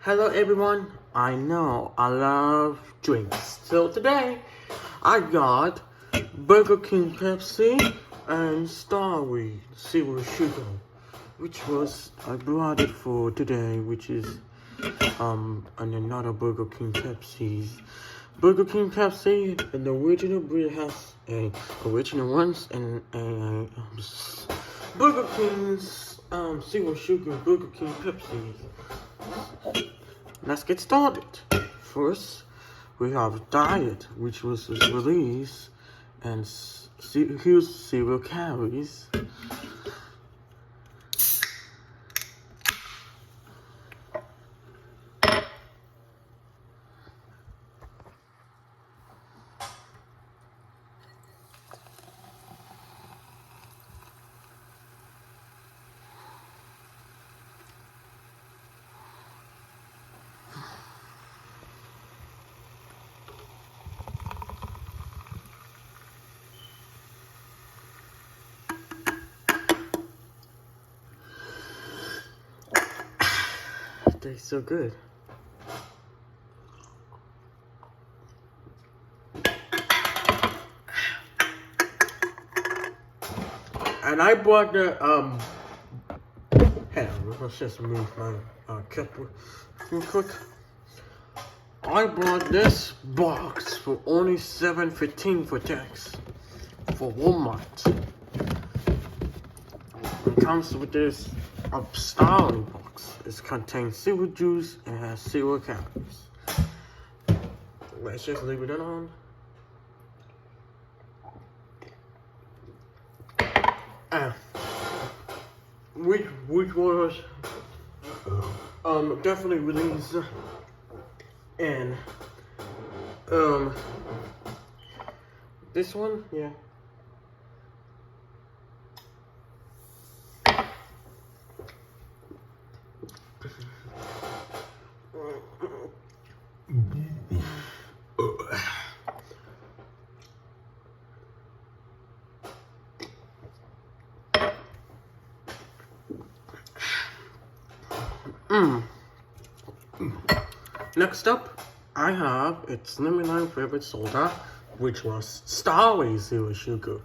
Hello everyone, I know I love drinks. So today I got Burger King Pepsi and Starry Zero Sugar, which was I brought it for today, which is and another Burger King Pepsi. Burger King Pepsi and the original breed has a original ones and a Burger King's Zero Sugar Burger King Pepsi. Let's get started. First, we have Diet, which was released, and here's 0 calories. Tastes so good. And I bought the let's just move my cup real quick. I bought this box for only $7.15 for tax for Walmart. It comes with this Starry box. It contains 0 juice and has 0 calories. Let's just leave it on. Which was definitely released and this one, yeah. Next up, I have its number 9 favorite soda, which was Starry Zero Sugar.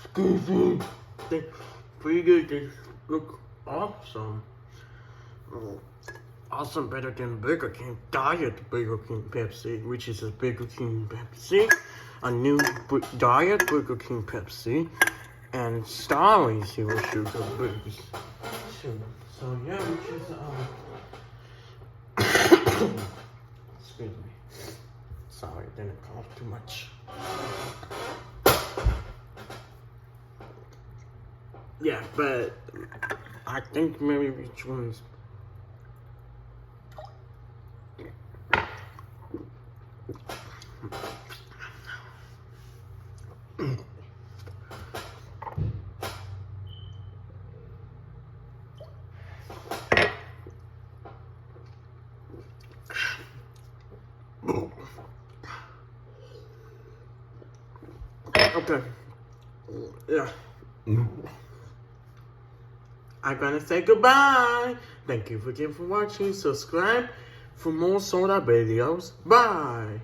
Excuse me. They're pretty good. They look awesome. Awesome, better than Burger King Diet Burger King Pepsi, which is a Burger King Pepsi, a new Diet Burger King Pepsi, and Starry Zero Sugar Burgers. So yeah, which is excuse me. Sorry, I didn't cough too much. Yeah, but I think maybe which one's okay. Yeah. I'm gonna say goodbye. Thank you again for watching. Subscribe for more soda videos. Bye.